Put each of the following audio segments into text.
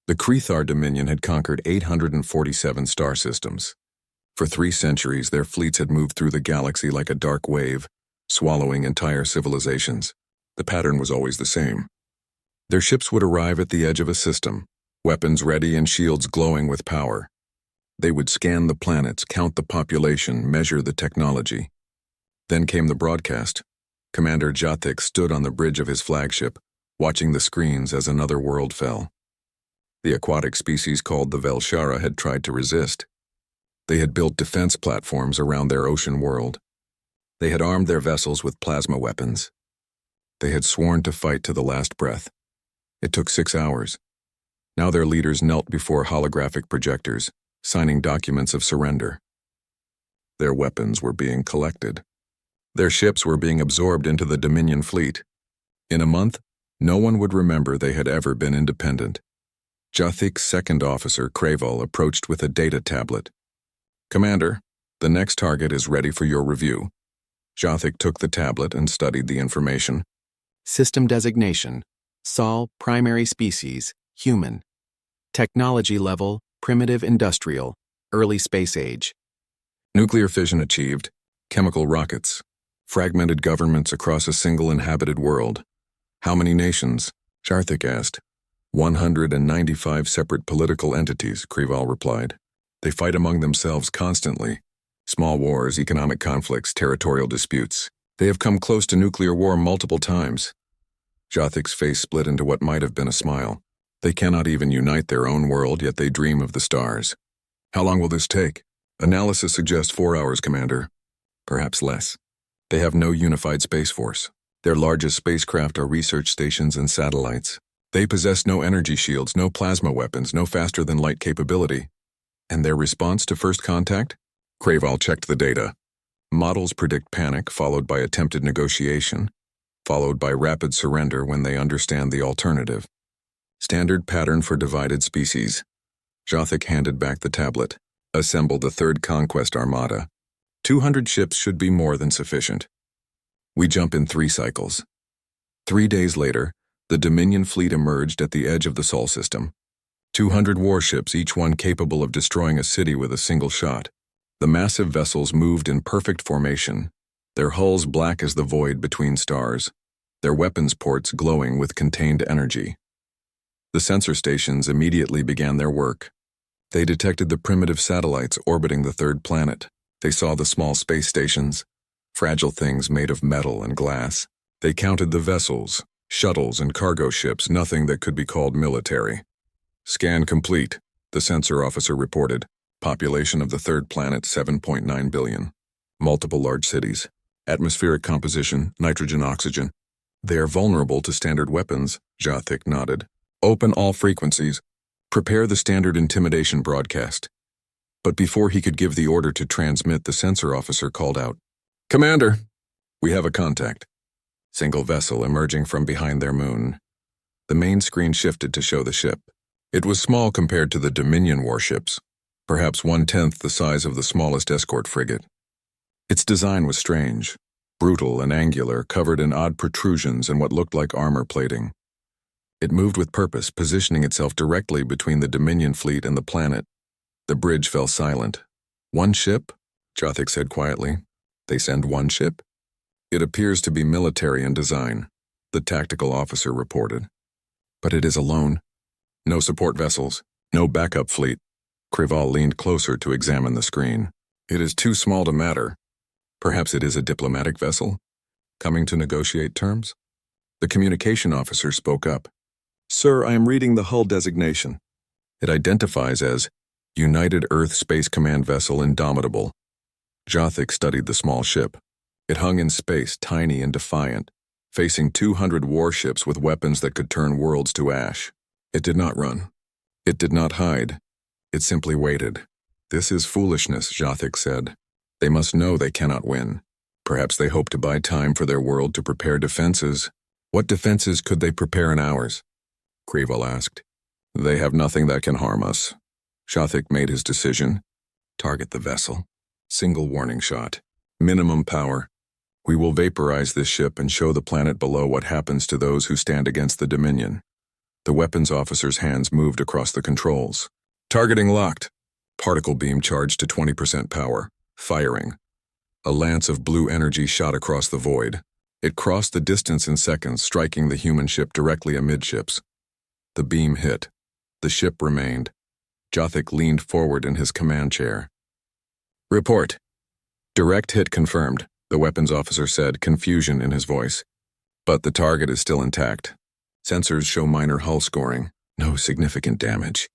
The Krethar Dominion had conquered 847 star systems. For 3 centuries, their fleets had moved through the galaxy like a dark wave, swallowing entire civilizations. The pattern was always the same. Their ships would arrive at the edge of a system, weapons ready and shields glowing with power. They would scan the planets, count the population, measure the technology. Then came the broadcast. Commander Jathik stood on the bridge of his flagship, watching the screens as another world fell. The aquatic species called the Velshara had tried to resist. They had built defense platforms around their ocean world. They had armed their vessels with plasma weapons. They had sworn to fight to the last breath. It took 6 hours. Now their leaders knelt before holographic projectors, signing documents of surrender. Their weapons were being collected. Their ships were being absorbed into the Dominion fleet. In a month, no one would remember they had ever been independent. Jathik's second officer, Kraval, approached with a data tablet. "Commander, the next target is ready for your review." Jathik took the tablet and studied the information. System designation: Sol, primary species, human. Technology level: primitive industrial, early space age. Nuclear fission achieved, chemical rockets, fragmented governments across a single inhabited world. "How many nations?" Jathik asked. 195 separate political entities, Kraval replied. "They fight among themselves constantly. Small wars, economic conflicts, territorial disputes. They have come close to nuclear war multiple times." Jathik's face split into what might have been a smile. "They cannot even unite their own world, yet they dream of the stars. How long will this take?" "Analysis suggests 4 hours, Commander. Perhaps less. They have no unified space force. Their largest spacecraft are research stations and satellites. They possess no energy shields, no plasma weapons, no faster-than-light capability. And their response to first contact?" Kraval checked the data. Models predict panic, followed by attempted negotiation, followed by rapid surrender when they understand the alternative. Standard pattern for divided species. Jathik handed back the tablet. "Assemble the third conquest armada. 200 ships should be more than sufficient. We jump in 3 cycles." 3 days later, the Dominion fleet emerged at the edge of the Sol system. 200 warships, each one capable of destroying a city with a single shot. The massive vessels moved in perfect formation, their hulls black as the void between stars, their weapons ports glowing with contained energy. The sensor stations immediately began their work. They detected the primitive satellites orbiting the third planet. They saw the small space stations, fragile things made of metal and glass. They counted the vessels, shuttles and cargo ships, nothing that could be called military. "Scan complete," the sensor officer reported. "Population of the third planet, 7.9 billion. Multiple large cities. Atmospheric composition, nitrogen, oxygen. They are vulnerable to standard weapons," Jathik nodded. "Open all frequencies. Prepare the standard intimidation broadcast." But before he could give the order to transmit, the sensor officer called out, "Commander, we have a contact." Single vessel emerging from behind their moon. The main screen shifted to show the ship. It was small compared to the Dominion warships, perhaps 1/10 the size of the smallest escort frigate. Its design was strange, brutal and angular, covered in odd protrusions and what looked like armor plating. It moved with purpose, positioning itself directly between the Dominion fleet and the planet. The bridge fell silent. "One ship?" Jathik said quietly. "They send one ship?" "It appears to be military in design," the tactical officer reported. "But it is alone. No support vessels, no backup fleet." Kraval leaned closer to examine the screen. "It is too small to matter. Perhaps it is a diplomatic vessel, coming to negotiate terms?" The communication officer spoke up. "Sir, I am reading the hull designation. It identifies as United Earth Space Command Vessel Indomitable." Jathik studied the small ship. It hung in space, tiny and defiant, facing 200 warships with weapons that could turn worlds to ash. It did not run. It did not hide. It simply waited. "This is foolishness," Jathik said. "They must know they cannot win. Perhaps they hope to buy time for their world to prepare defenses." "What defenses could they prepare in ours?" Kraval asked. "They have nothing that can harm us." Jathik made his decision. "Target the vessel. Single warning shot. Minimum power. We will vaporize this ship and show the planet below what happens to those who stand against the Dominion." The weapons officer's hands moved across the controls. Targeting locked. Particle beam charged to 20% power. Firing. A lance of blue energy shot across the void. It crossed the distance in seconds, striking the human ship directly amidships. The beam hit. The ship remained. Jothik leaned forward in his command chair. Report. Direct hit confirmed, the weapons officer said, confusion in his voice. But the target is still intact. Sensors show minor hull scoring. No significant damage.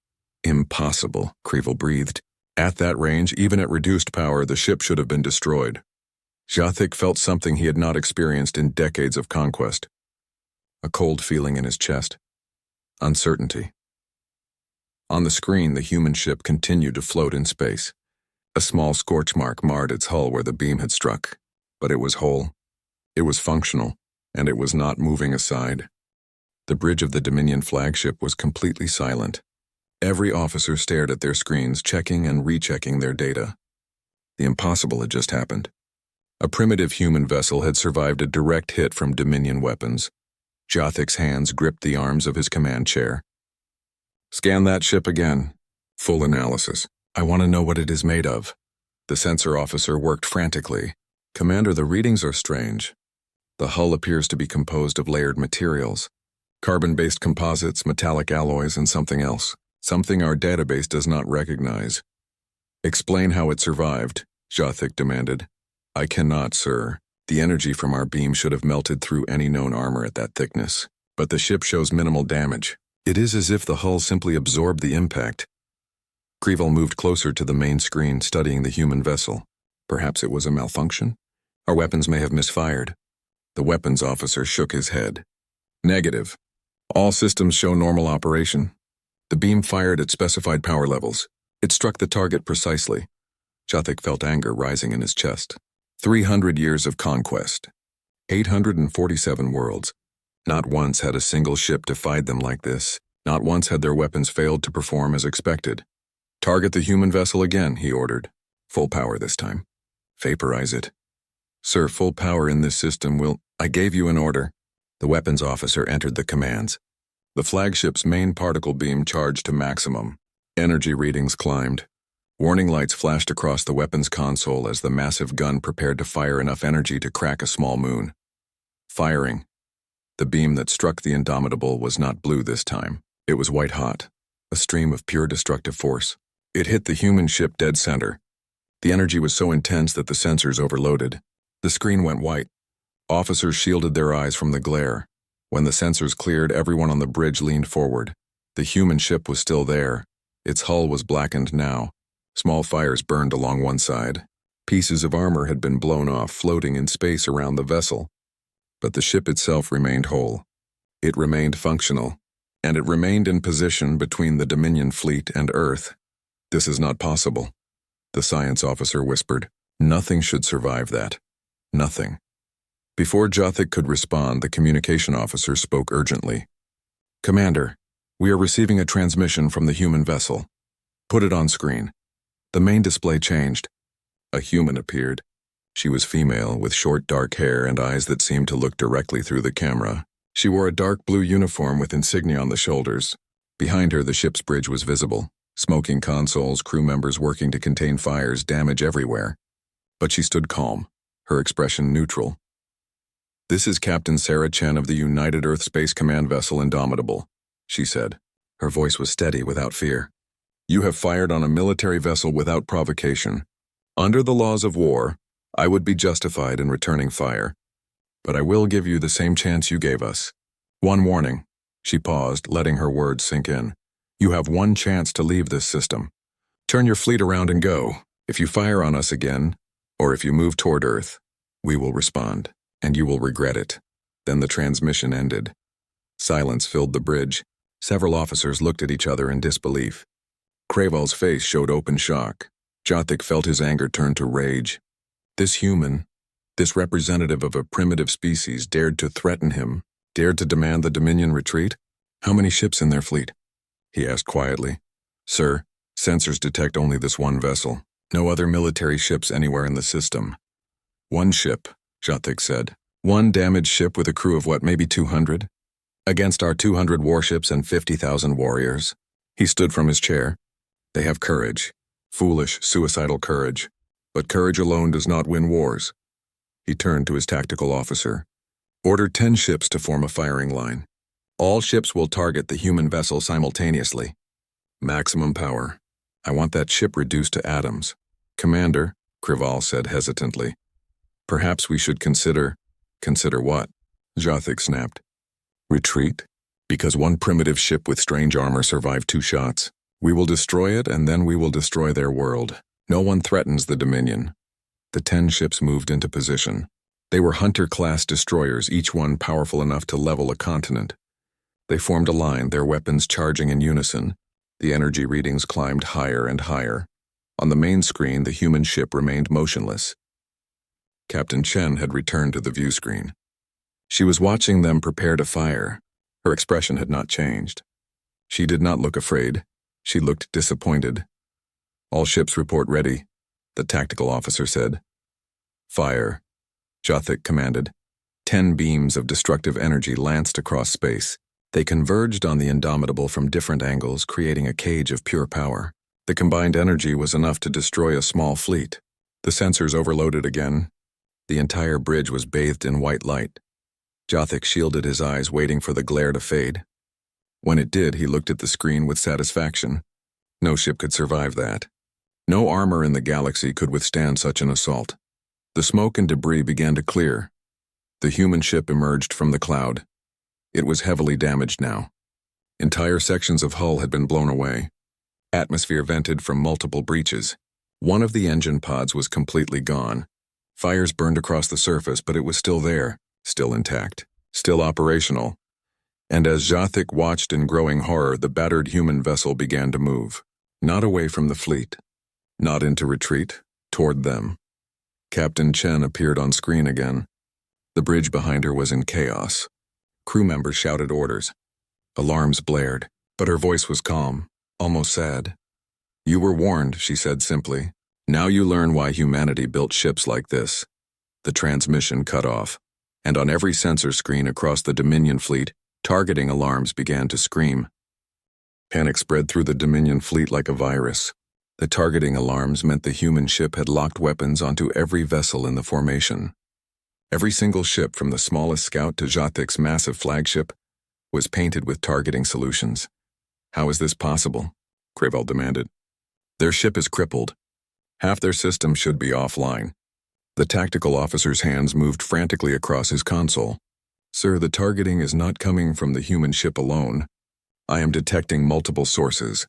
Impossible, Creevil breathed. At that range, even at reduced power, the ship should have been destroyed. Jothik felt something he had not experienced in decades of conquest. A cold feeling in his chest. Uncertainty. On the screen, the human ship continued to float in space. A small scorch mark marred its hull where the beam had struck, but it was whole. It was functional, and it was not moving aside. The bridge of the Dominion flagship was completely silent. Every officer stared at their screens, checking and rechecking their data. The impossible had just happened. A primitive human vessel had survived a direct hit from Dominion weapons. Jothik's hands gripped the arms of his command chair. Scan that ship again. Full analysis. I want to know what it is made of. The sensor officer worked frantically. Commander, the readings are strange. The hull appears to be composed of layered materials. Carbon-based composites, metallic alloys, and something else. Something our database does not recognize. Explain how it survived, Jothik demanded. I cannot, sir. The energy from our beam should have melted through any known armor at that thickness. But the ship shows minimal damage. It is as if the hull simply absorbed the impact. Creevil moved closer to the main screen, studying the human vessel. Perhaps it was a malfunction? Our weapons may have misfired. The weapons officer shook his head. Negative. All systems show normal operation. The beam fired at specified power levels. It struck the target precisely. Jothik felt anger rising in his chest. 300 years of conquest. 847 worlds. Not once had a single ship defied them like this. Not once had their weapons failed to perform as expected. Target the human vessel again, he ordered. Full power this time. Vaporize it. Sir, full power in this system will... I gave you an order. The weapons officer entered the commands. The flagship's main particle beam charged to maximum. Energy readings climbed. Warning lights flashed across the weapons console as the massive gun prepared to fire enough energy to crack a small moon. Firing. The beam that struck the Indomitable was not blue this time. It was white-hot, a stream of pure destructive force. It hit the human ship dead center. The energy was so intense that the sensors overloaded. The screen went white. Officers shielded their eyes from the glare. When the sensors cleared, everyone on the bridge leaned forward. The human ship was still there. Its hull was blackened now. Small fires burned along one side. Pieces of armor had been blown off, floating in space around the vessel. But the ship itself remained whole. It remained functional, and it remained in position between the Dominion fleet and Earth. This is not possible, the science officer whispered. Nothing should survive that. Nothing. Before Jothik could respond, the communication officer spoke urgently. Commander, we are receiving a transmission from the human vessel. Put it on screen. The main display changed. A human appeared. She was female, with short dark hair and eyes that seemed to look directly through the camera. She wore a dark blue uniform with insignia on the shoulders. Behind her, the ship's bridge was visible. Smoking consoles, crew members working to contain fires, damage everywhere. But she stood calm, her expression neutral. This is Captain Sarah Chen of the United Earth Space Command vessel Indomitable, she said. Her voice was steady, without fear. You have fired on a military vessel without provocation. Under the laws of war, I would be justified in returning fire. But I will give you the same chance you gave us. One warning. She paused, letting her words sink in. You have one chance to leave this system. Turn your fleet around and go. If you fire on us again, or if you move toward Earth, we will respond, and you will regret it. Then the transmission ended. Silence filled the bridge. Several officers looked at each other in disbelief. Crevil's face showed open shock. Jothik felt his anger turn to rage. This human, this representative of a primitive species, dared to threaten him, dared to demand the Dominion retreat? How many ships in their fleet? He asked quietly. Sir, sensors detect only this one vessel. No other military ships anywhere in the system. One ship, Jothik said. One damaged ship with a crew of what, maybe 200? Against our 200 warships and 50,000 warriors. He stood from his chair. They have courage. Foolish, suicidal courage. But courage alone does not win wars. He turned to his tactical officer. Order 10 ships to form a firing line. All ships will target the human vessel simultaneously. Maximum power. I want that ship reduced to atoms. Commander, Krival said hesitantly. Perhaps we should consider... Consider what? Jothik snapped. Retreat? Because one primitive ship with strange armor survived 2 shots. We will destroy it, and then we will destroy their world. No one threatens the Dominion. The 10 ships moved into position. They were Hunter-class destroyers, each one powerful enough to level a continent. They formed a line, their weapons charging in unison. The energy readings climbed higher and higher. On the main screen, the human ship remained motionless. Captain Chen had returned to the view screen. She was watching them prepare to fire. Her expression had not changed. She did not look afraid. She looked disappointed. All ships report ready, the tactical officer said. Fire, Jothik commanded. 10 beams of destructive energy lanced across space. They converged on the Indomitable from different angles, creating a cage of pure power. The combined energy was enough to destroy a small fleet. The sensors overloaded again. The entire bridge was bathed in white light. Jothik shielded his eyes, waiting for the glare to fade. When it did, he looked at the screen with satisfaction. No ship could survive that. No armor in the galaxy could withstand such an assault. The smoke and debris began to clear. The human ship emerged from the cloud. It was heavily damaged now. Entire sections of hull had been blown away. Atmosphere vented from multiple breaches. One of the engine pods was completely gone. Fires burned across the surface, but it was still there, still intact, still operational. And as Jothik watched in growing horror, the battered human vessel began to move. Not away from the fleet. Not into retreat. Toward them. Captain Chen appeared on screen again. The bridge behind her was in chaos. Crew members shouted orders. Alarms blared, but her voice was calm, almost sad. You were warned, she said simply. Now you learn why humanity built ships like this. The transmission cut off, and on every sensor screen across the Dominion fleet, targeting alarms began to scream. Panic spread through the Dominion fleet like a virus. The targeting alarms meant the human ship had locked weapons onto every vessel in the formation. Every single ship, from the smallest scout to Jothik's massive flagship, was painted with targeting solutions. How is this possible? Krevel demanded. Their ship is crippled. Half their system should be offline. The tactical officer's hands moved frantically across his console. Sir, the targeting is not coming from the human ship alone. I am detecting multiple sources.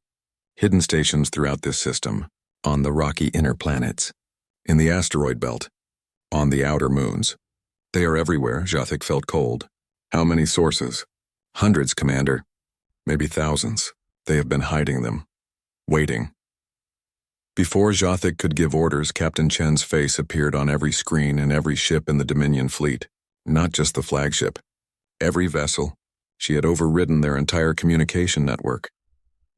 Hidden stations throughout this system, on the rocky inner planets, in the asteroid belt, on the outer moons. They are everywhere. Jothik felt cold. How many sources? Hundreds, Commander. Maybe thousands. They have been hiding them. Waiting. Before Jothik could give orders, Captain Chen's face appeared on every screen in every ship in the Dominion fleet. Not just the flagship. Every vessel. She had overridden their entire communication network.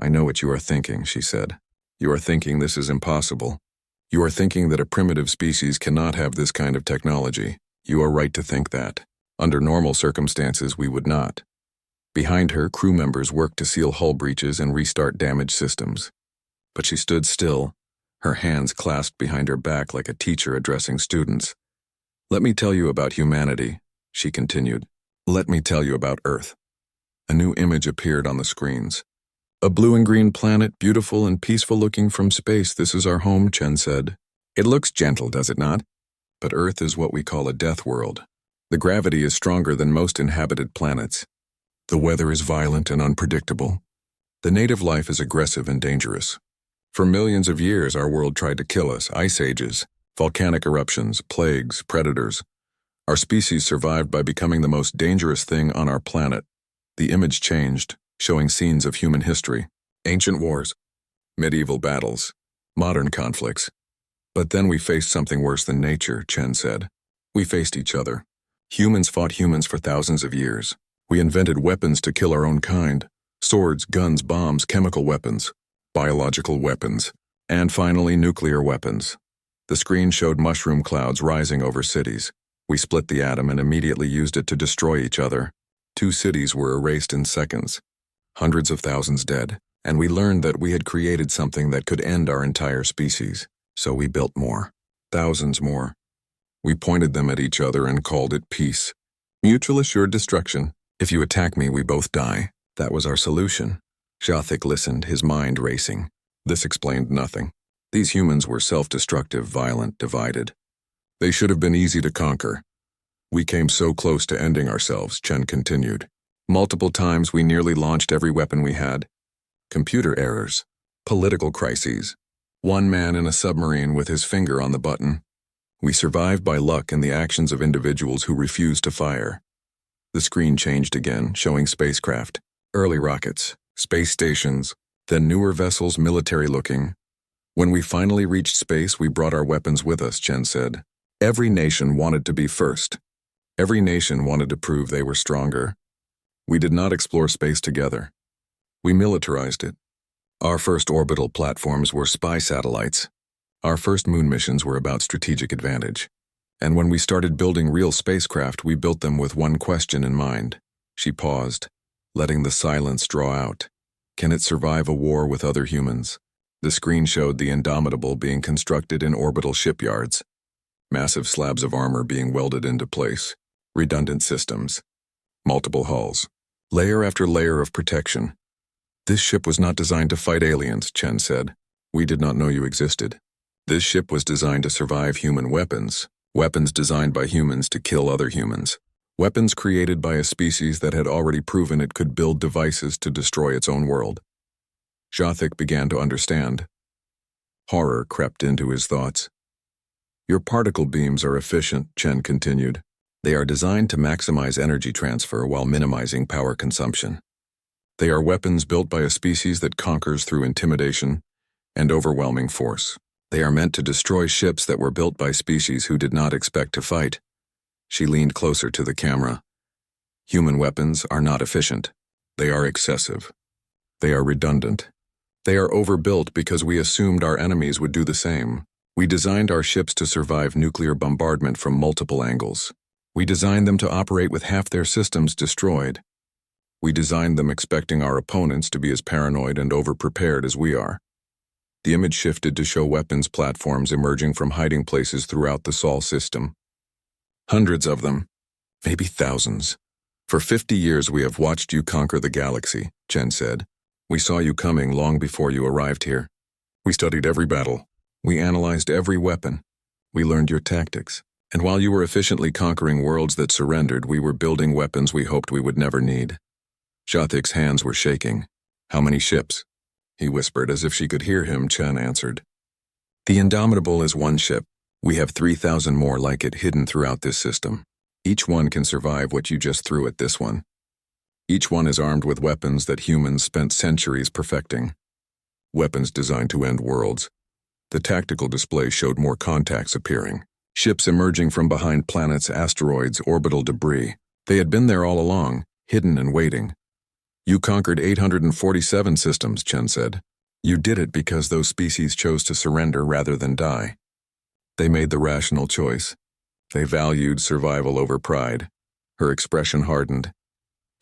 I know what you are thinking, she said. You are thinking this is impossible. You are thinking that a primitive species cannot have this kind of technology. You are right to think that. Under normal circumstances, we would not. Behind her, crew members worked to seal hull breaches and restart damaged systems. But she stood still, her hands clasped behind her back like a teacher addressing students. Let me tell you about humanity, she continued. Let me tell you about Earth. A new image appeared on the screens. A blue and green planet, beautiful and peaceful looking from space. This is our home, Chen said. It looks gentle, does it not? But Earth is what we call a death world. The gravity is stronger than most inhabited planets. The weather is violent and unpredictable. The native life is aggressive and dangerous. For millions of years, our world tried to kill us. Ice ages, volcanic eruptions, plagues, predators. Our species survived by becoming the most dangerous thing on our planet. The image changed, showing scenes of human history, ancient wars, medieval battles, modern conflicts. But then we faced something worse than nature, Chen said. We faced each other. Humans fought humans for thousands of years. We invented weapons to kill our own kind. Swords, guns, bombs, chemical weapons, biological weapons, and finally nuclear weapons. The screen showed mushroom clouds rising over cities. We split the atom and immediately used it to destroy each other. 2 cities were erased in seconds, hundreds of thousands dead, and we learned that we had created something that could end our entire species. So we built more, thousands more. We pointed them at each other and called it peace. Mutual assured destruction. If you attack me, we both die. That was our solution. Jothic listened, his mind racing. This explained nothing. These humans were self-destructive, violent, divided. They should have been easy to conquer. We came so close to ending ourselves, Chen continued. Multiple times we nearly launched every weapon we had. Computer errors, political crises, one man in a submarine with his finger on the button. We survived by luck and the actions of individuals who refused to fire. The screen changed again, showing spacecraft, early rockets, space stations, then newer vessels, military-looking. When we finally reached space, we brought our weapons with us, Chen said. Every nation wanted to be first. Every nation wanted to prove they were stronger. We did not explore space together. We militarized it. Our first orbital platforms were spy satellites. Our first moon missions were about strategic advantage. And when we started building real spacecraft, we built them with one question in mind. She paused, letting the silence draw out. Can it survive a war with other humans? The screen showed the Indomitable being constructed in orbital shipyards. Massive slabs of armor being welded into place. Redundant systems. Multiple hulls. Layer after layer of protection. This ship was not designed to fight aliens, Chen said. We did not know you existed. This ship was designed to survive human weapons. Weapons designed by humans to kill other humans. Weapons created by a species that had already proven it could build devices to destroy its own world. Jothic began to understand. Horror crept into his thoughts. Your particle beams are efficient, Chen continued. They are designed to maximize energy transfer while minimizing power consumption. They are weapons built by a species that conquers through intimidation and overwhelming force. They are meant to destroy ships that were built by species who did not expect to fight. She leaned closer to the camera. Human weapons are not efficient. They are excessive. They are redundant. They are overbuilt because we assumed our enemies would do the same. We designed our ships to survive nuclear bombardment from multiple angles. We designed them to operate with half their systems destroyed. We designed them expecting our opponents to be as paranoid and overprepared as we are. The image shifted to show weapons platforms emerging from hiding places throughout the Sol system. Hundreds of them, maybe thousands. For 50 years we have watched you conquer the galaxy, Chen said. We saw you coming long before you arrived here. We studied every battle. We analyzed every weapon. We learned your tactics. And while you were efficiently conquering worlds that surrendered, we were building weapons we hoped we would never need. Jothic's hands were shaking. How many ships? He whispered as if she could hear him. Chen answered. The Indomitable is one ship. We have 3,000 more like it hidden throughout this system. Each one can survive what you just threw at this one. Each one is armed with weapons that humans spent centuries perfecting. Weapons designed to end worlds. The tactical display showed more contacts appearing. Ships emerging from behind planets, asteroids, orbital debris. They had been there all along, hidden and waiting. You conquered 847 systems, Chen said. You did it because those species chose to surrender rather than die. They made the rational choice. They valued survival over pride. Her expression hardened.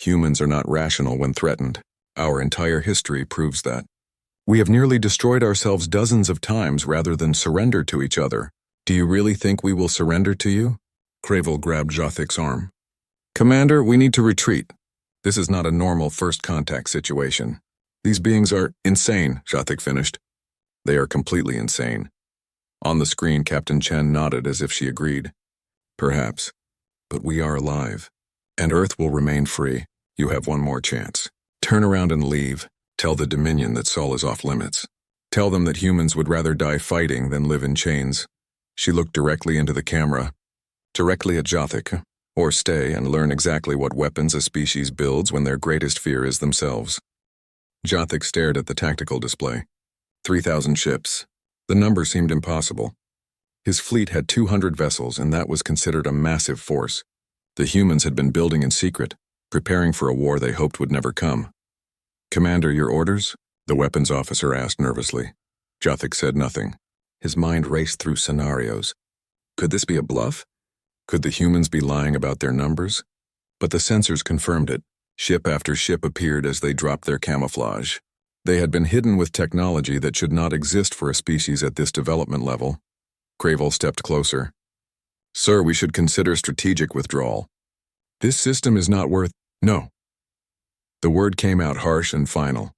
Humans are not rational when threatened. Our entire history proves that. We have nearly destroyed ourselves dozens of times rather than surrender to each other. Do you really think we will surrender to you? Cravel grabbed Jothic's arm. Commander, we need to retreat. This is not a normal first contact situation. These beings are insane, Jothic finished. They are completely insane. On the screen, Captain Chen nodded as if she agreed. Perhaps. But we are alive. And Earth will remain free. You have one more chance. Turn around and leave. Tell the Dominion that Sol is off limits. Tell them that humans would rather die fighting than live in chains. She looked directly into the camera. Directly at Jothic. Or stay and learn exactly what weapons a species builds when their greatest fear is themselves. Jothic stared at the tactical display. 3,000 ships. The number seemed impossible. His fleet had 200 vessels, and that was considered a massive force. The humans had been building in secret, preparing for a war they hoped would never come. Commander, your orders? The weapons officer asked nervously. Jothic said nothing. His mind raced through scenarios. Could this be a bluff? Could the humans be lying about their numbers? But the sensors confirmed it. Ship after ship appeared as they dropped their camouflage. They had been hidden with technology that should not exist for a species at this development level. Cravel stepped closer. Sir, we should consider strategic withdrawal. This system is not worth— No. The word came out harsh and final.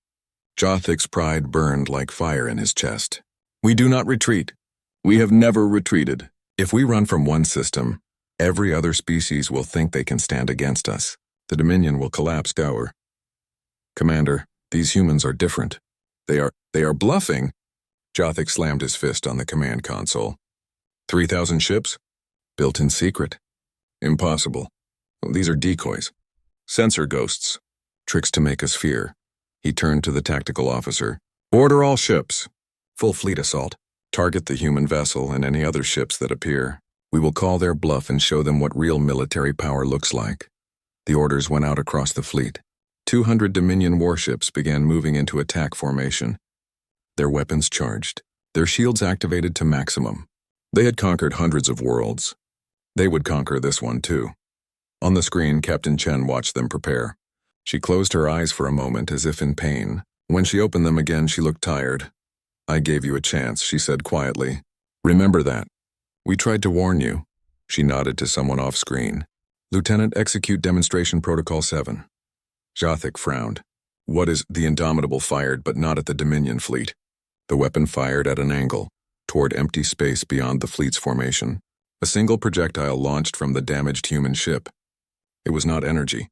Jothik's pride burned like fire in his chest. We do not retreat. We have never retreated. If we run from one system, every other species will think they can stand against us. The Dominion will collapse. Commander, these humans are different. They are bluffing. Jothik slammed his fist on the command console. 3,000 ships? Built in secret. Impossible. These are decoys. Sensor ghosts. Tricks to make us fear. He turned to the tactical officer. Order all ships. Full fleet assault. Target the human vessel and any other ships that appear. We will call their bluff and show them what real military power looks like. The orders went out across the fleet. 200 Dominion warships began moving into attack formation. Their weapons charged. Their shields activated to maximum. They had conquered hundreds of worlds. They would conquer this one too. On the screen, Captain Chen watched them prepare. She closed her eyes for a moment as if in pain. When she opened them again, she looked tired. I gave you a chance, she said quietly. Remember that. We tried to warn you. She nodded to someone off screen. Lieutenant, execute Demonstration Protocol 7. Jothik frowned. What is— The Indomitable fired, but not at the Dominion fleet. The weapon fired at an angle, toward empty space beyond the fleet's formation. A single projectile launched from the damaged human ship. It was not energy.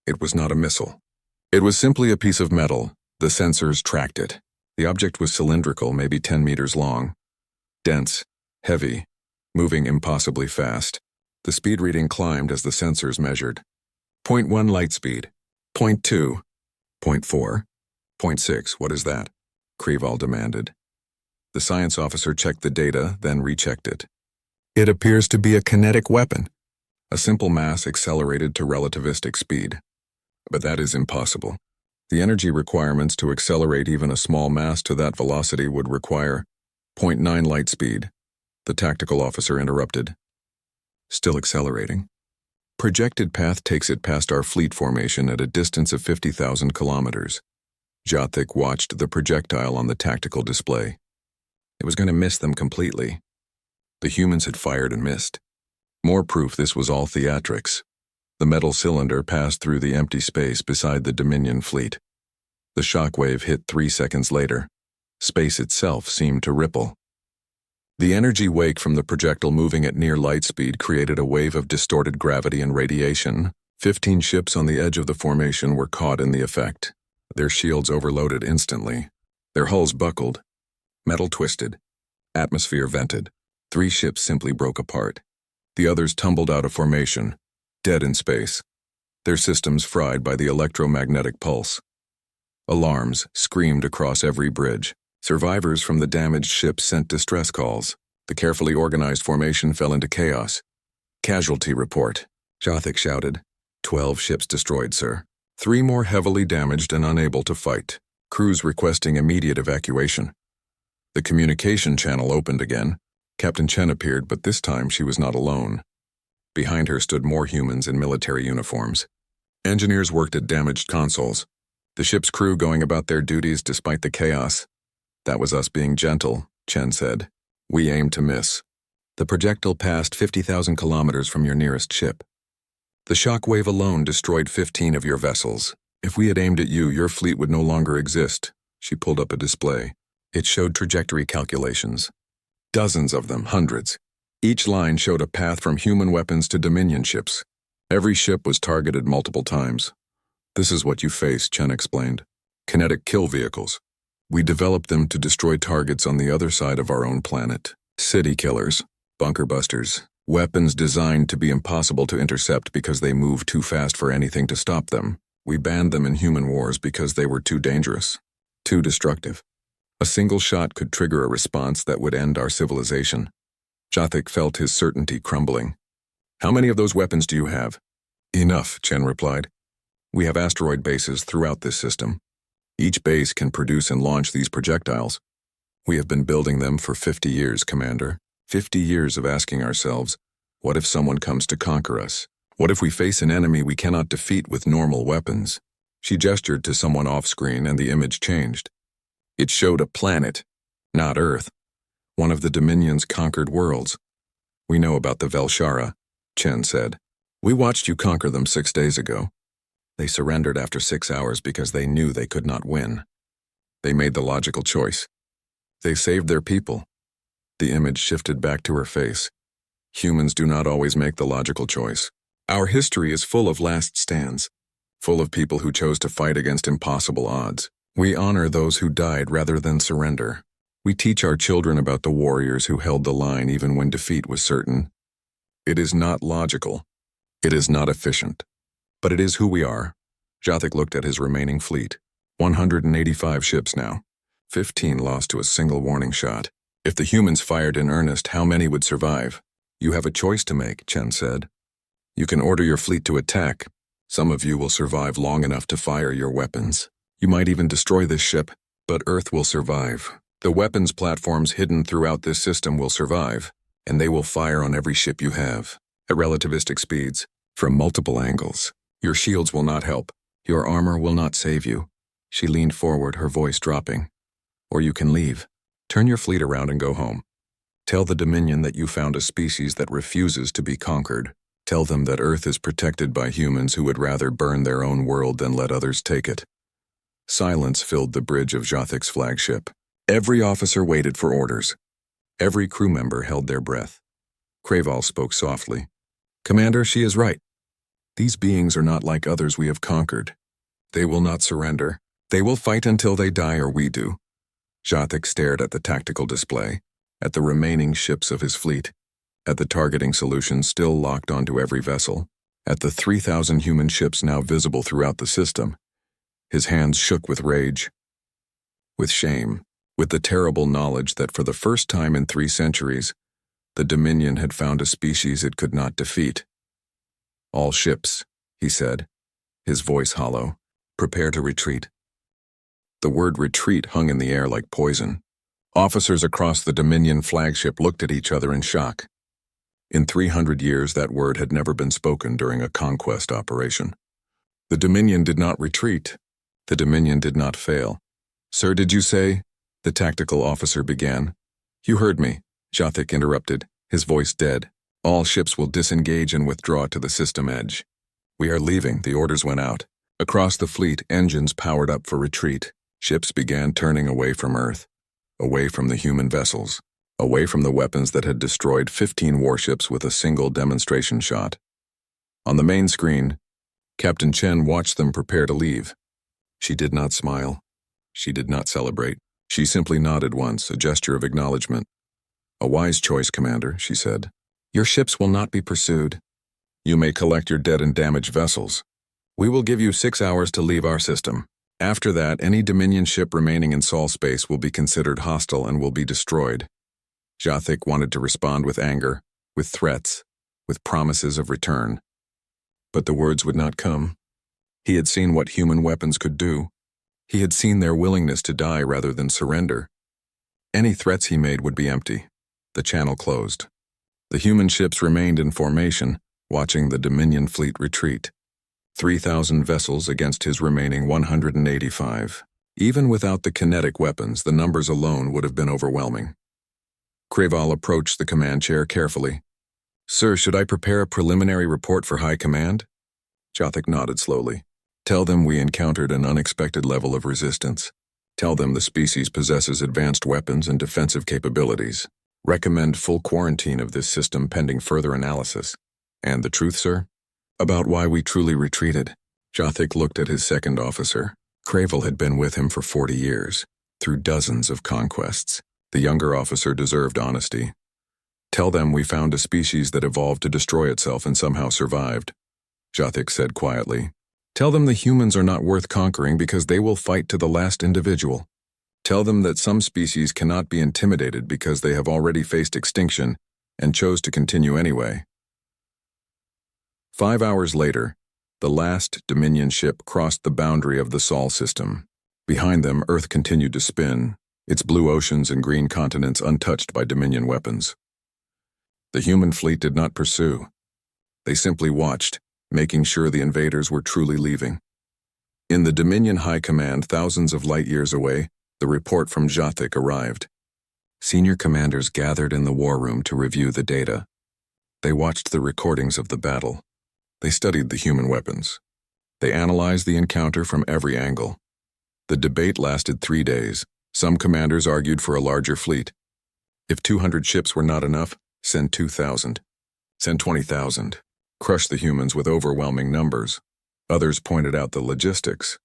It was not a missile. It was simply a piece of metal. The sensors tracked it. The object was cylindrical, maybe 10 meters long. Dense, heavy, moving impossibly fast. The speed reading climbed as the sensors measured. 0.1 light speed. 0.2. 0.4. 0.6. What is that? Kreval demanded. The science officer checked the data, then rechecked it. It appears to be a kinetic weapon. A simple mass accelerated to relativistic speed. But that is impossible. The energy requirements to accelerate even a small mass to that velocity would require 0.9 light speed. The tactical officer interrupted. Still accelerating. Projected path takes it past our fleet formation at a distance of 50,000 kilometers. Jothik watched the projectile on the tactical display. It was going to miss them completely. The humans had fired and missed. More proof this was all theatrics. The metal cylinder passed through the empty space beside the Dominion fleet. The shockwave hit 3 seconds later. Space itself seemed to ripple. The energy wake from the projectile moving at near light speed created a wave of distorted gravity and radiation. 15 ships on the edge of the formation were caught in the effect. Their shields overloaded instantly. Their hulls buckled. Metal twisted. Atmosphere vented. 3 ships simply broke apart. The others tumbled out of formation, dead in space. Their systems fried by the electromagnetic pulse. Alarms screamed across every bridge. Survivors from the damaged ships sent distress calls. The carefully organized formation fell into chaos. Casualty report, Jothik shouted. 12 ships destroyed, sir. 3 more heavily damaged and unable to fight. Crews requesting immediate evacuation. The communication channel opened again. Captain Chen appeared, but this time she was not alone. Behind her stood more humans in military uniforms. Engineers worked at damaged consoles. The ship's crew going about their duties despite the chaos. That was us being gentle, Chen said. We aimed to miss. The projectile passed 50,000 kilometers from your nearest ship. The shockwave alone destroyed 15 of your vessels. If we had aimed at you, your fleet would no longer exist. She pulled up a display. It showed trajectory calculations. Dozens of them, hundreds. Each line showed a path from human weapons to Dominion ships. Every ship was targeted multiple times. This is what you face, Chen explained. Kinetic kill vehicles. We developed them to destroy targets on the other side of our own planet. City killers, bunker busters, weapons designed to be impossible to intercept because they move too fast for anything to stop them. We banned them in human wars because they were too dangerous, too destructive. A single shot could trigger a response that would end our civilization. Jothik felt his certainty crumbling. How many of those weapons do you have? Enough, Chen replied. We have asteroid bases throughout this system. Each base can produce and launch these projectiles. We have been building them for 50 years, Commander. 50 years of asking ourselves, what if someone comes to conquer us? What if we face an enemy we cannot defeat with normal weapons? She gestured to someone off-screen and the image changed. It showed a planet, not Earth, one of the Dominion's conquered worlds. We know about the Velshara, Chen said. We watched you conquer them 6 days ago. They surrendered after 6 hours because they knew they could not win. They made the logical choice. They saved their people. The image shifted back to her face. Humans do not always make the logical choice. Our history is full of last stands, full of people who chose to fight against impossible odds. We honor those who died rather than surrender. We teach our children about the warriors who held the line even when defeat was certain. It is not logical. It is not efficient. But it is who we are. Jothik looked at his remaining fleet. 185 ships now. 15 lost to a single warning shot. If the humans fired in earnest, how many would survive? You have a choice to make, Chen said. You can order your fleet to attack. Some of you will survive long enough to fire your weapons. You might even destroy this ship, but Earth will survive. The weapons platforms hidden throughout this system will survive, and they will fire on every ship you have, at relativistic speeds, from multiple angles. Your shields will not help. Your armor will not save you. She leaned forward, her voice dropping. Or you can leave. Turn your fleet around and go home. Tell the Dominion that you found a species that refuses to be conquered. Tell them that Earth is protected by humans who would rather burn their own world than let others take it. Silence filled the bridge of Jothik's flagship. Every officer waited for orders. Every crew member held their breath. Craval spoke softly. Commander, she is right. These beings are not like others we have conquered. They will not surrender. They will fight until they die or we do. Jothik stared at the tactical display, at the remaining ships of his fleet, at the targeting solution still locked onto every vessel, at the 3,000 human ships now visible throughout the system. His hands shook with rage, with shame, with the terrible knowledge that for the first time in 3 centuries, the Dominion had found a species it could not defeat. All ships, he said, his voice hollow, prepare to retreat. The word retreat hung in the air like poison. Officers across the Dominion flagship looked at each other in shock. In 300 years, that word had never been spoken during a conquest operation. The Dominion did not retreat. The Dominion did not fail. Sir, did you say? The tactical officer began. You heard me, Jothik interrupted, his voice dead. All ships will disengage and withdraw to the system edge. We are leaving, the orders went out. Across the fleet, engines powered up for retreat. Ships began turning away from Earth, away from the human vessels, away from the weapons that had destroyed 15 warships with a single demonstration shot. On the main screen, Captain Chen watched them prepare to leave. She did not smile. She did not celebrate. She simply nodded once, a gesture of acknowledgement. A wise choice, Commander, she said. Your ships will not be pursued. You may collect your dead and damaged vessels. We will give you 6 hours to leave our system. After that, any Dominion ship remaining in Sol space will be considered hostile and will be destroyed. Jothik wanted to respond with anger, with threats, with promises of return. But the words would not come. He had seen what human weapons could do. He had seen their willingness to die rather than surrender. Any threats he made would be empty. The channel closed. The human ships remained in formation, watching the Dominion fleet retreat. 3,000 vessels against his remaining 185. Even without the kinetic weapons, the numbers alone would have been overwhelming. Craval approached the command chair carefully. Sir, should I prepare a preliminary report for High Command? Jothik nodded slowly. Tell them we encountered an unexpected level of resistance. Tell them the species possesses advanced weapons and defensive capabilities. Recommend full quarantine of this system pending further analysis. And the truth, sir? About why we truly retreated. Jothik looked at his second officer. Craval had been with him for 40 years, through dozens of conquests. The younger officer deserved honesty. Tell them we found a species that evolved to destroy itself and somehow survived. Jothik said quietly. Tell them the humans are not worth conquering because they will fight to the last individual. Tell them that some species cannot be intimidated because they have already faced extinction and chose to continue anyway. 5 hours later, the last Dominion ship crossed the boundary of the Sol system. Behind them, Earth continued to spin, its blue oceans and green continents untouched by Dominion weapons. The human fleet did not pursue. They simply watched, making sure the invaders were truly leaving. In the Dominion High Command, thousands of light years away, the report from Jothic arrived. Senior commanders gathered in the war room to review the data. They watched the recordings of the battle. They studied the human weapons. They analyzed the encounter from every angle. The debate lasted 3 days. Some commanders argued for a larger fleet. If 200 ships were not enough, send 2,000. Send 20,000. Crush the humans with overwhelming numbers. Others pointed out the logistics.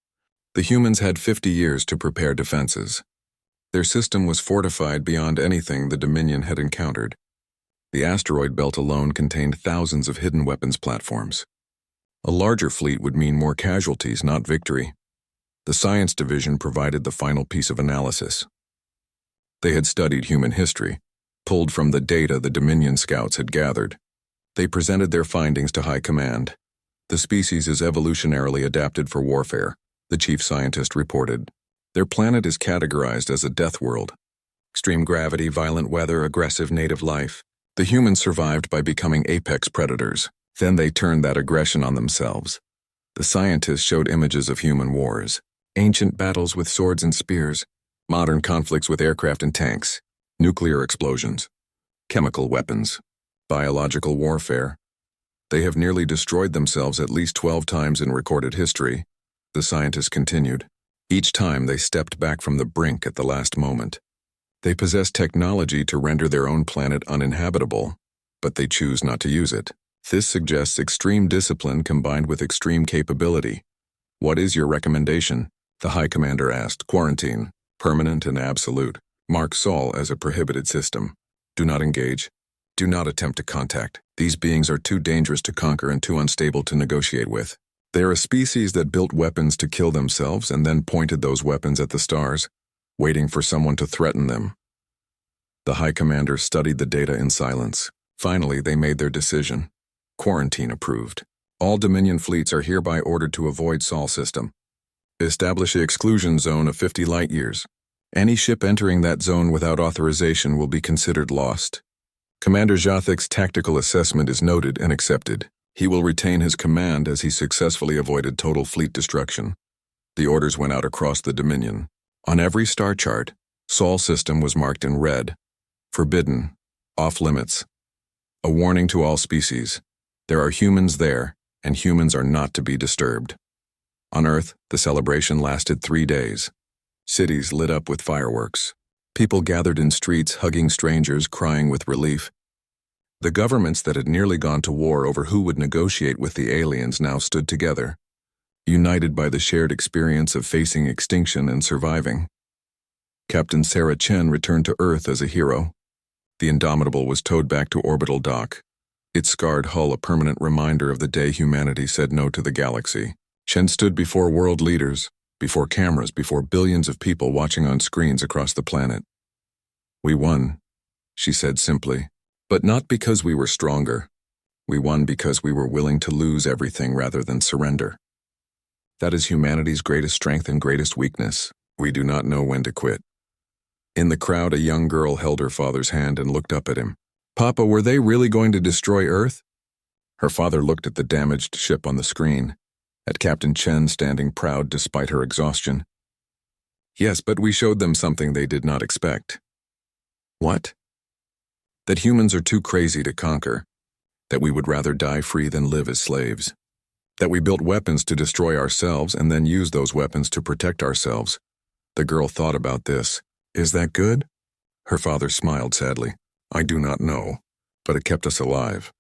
The humans had 50 years to prepare defenses. Their system was fortified beyond anything the Dominion had encountered. The asteroid belt alone contained thousands of hidden weapons platforms. A larger fleet would mean more casualties, not victory. The Science Division provided the final piece of analysis. They had studied human history, pulled from the data the Dominion scouts had gathered. They presented their findings to High Command. The species is evolutionarily adapted for warfare, the chief scientist reported. Their planet is categorized as a death world. Extreme gravity, violent weather, aggressive native life. The humans survived by becoming apex predators. Then they turned that aggression on themselves. The scientists showed images of human wars. Ancient battles with swords and spears. Modern conflicts with aircraft and tanks. Nuclear explosions. Chemical weapons. Biological warfare. They have nearly destroyed themselves at least 12 times in recorded history, the scientists continued. Each time they stepped back from the brink at the last moment. They possess technology to render their own planet uninhabitable, but they choose not to use it. This suggests extreme discipline combined with extreme capability. What is your recommendation? The High Commander asked. Quarantine, permanent and absolute. Mark Sol as a prohibited system. Do not engage. Do not attempt to contact. These beings are too dangerous to conquer and too unstable to negotiate with. They are a species that built weapons to kill themselves and then pointed those weapons at the stars, waiting for someone to threaten them. The High Commander studied the data in silence. Finally, they made their decision. Quarantine approved. All Dominion fleets are hereby ordered to avoid Sol system. Establish an exclusion zone of 50 light years. Any ship entering that zone without authorization will be considered lost. Commander Jothic's tactical assessment is noted and accepted. He will retain his command as he successfully avoided total fleet destruction. The orders went out across the Dominion. On every star chart, Sol system was marked in red. Forbidden. Off limits. A warning to all species. There are humans there, and humans are not to be disturbed. On Earth, the celebration lasted 3 days. Cities lit up with fireworks. People gathered in streets, hugging strangers, crying with relief. The governments that had nearly gone to war over who would negotiate with the aliens now stood together, united by the shared experience of facing extinction and surviving. Captain Sarah Chen returned to Earth as a hero. The Indomitable was towed back to orbital dock, its scarred hull a permanent reminder of the day humanity said no to the galaxy. Chen stood before world leaders, before cameras, before billions of people watching on screens across the planet. We won, she said simply, but not because we were stronger. We won because we were willing to lose everything rather than surrender. That is humanity's greatest strength and greatest weakness. We do not know when to quit. In the crowd, a young girl held her father's hand and looked up at him. Papa, were they really going to destroy Earth? Her father looked at the damaged ship on the screen, at Captain Chen standing proud despite her exhaustion. Yes, but we showed them something they did not expect. What? That humans are too crazy to conquer, that we would rather die free than live as slaves, that we built weapons to destroy ourselves and then use those weapons to protect ourselves. The girl thought about this. Is that good? Her father smiled sadly. I do not know, but it kept us alive.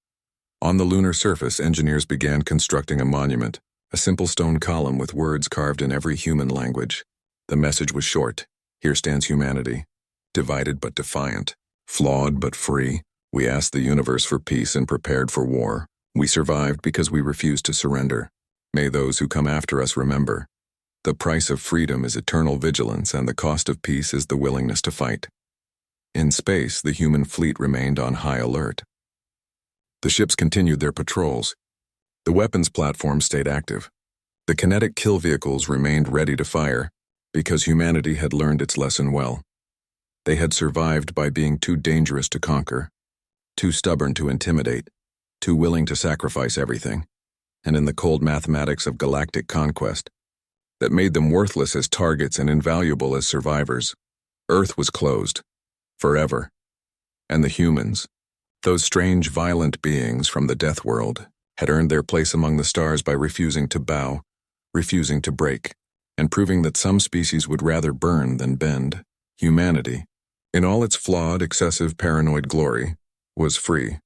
On the lunar surface, engineers began constructing a monument, a simple stone column with words carved in every human language. The message was short. Here stands humanity, divided but defiant, flawed but free. We asked the universe for peace and prepared for war. We survived because we refused to surrender. May those who come after us remember. The price of freedom is eternal vigilance, and the cost of peace is the willingness to fight. In space, the human fleet remained on high alert. The ships continued their patrols. The weapons platforms stayed active. The kinetic kill vehicles remained ready to fire, because humanity had learned its lesson well. They had survived by being too dangerous to conquer, too stubborn to intimidate, too willing to sacrifice everything. and in the cold mathematics of galactic conquest that made them worthless as targets and invaluable as survivors. Earth was closed, forever. And the humans, those strange, violent beings from the death world, had earned their place among the stars by refusing to bow, refusing to break, and proving that some species would rather burn than bend. Humanity, in all its flawed, excessive, paranoid glory, was free.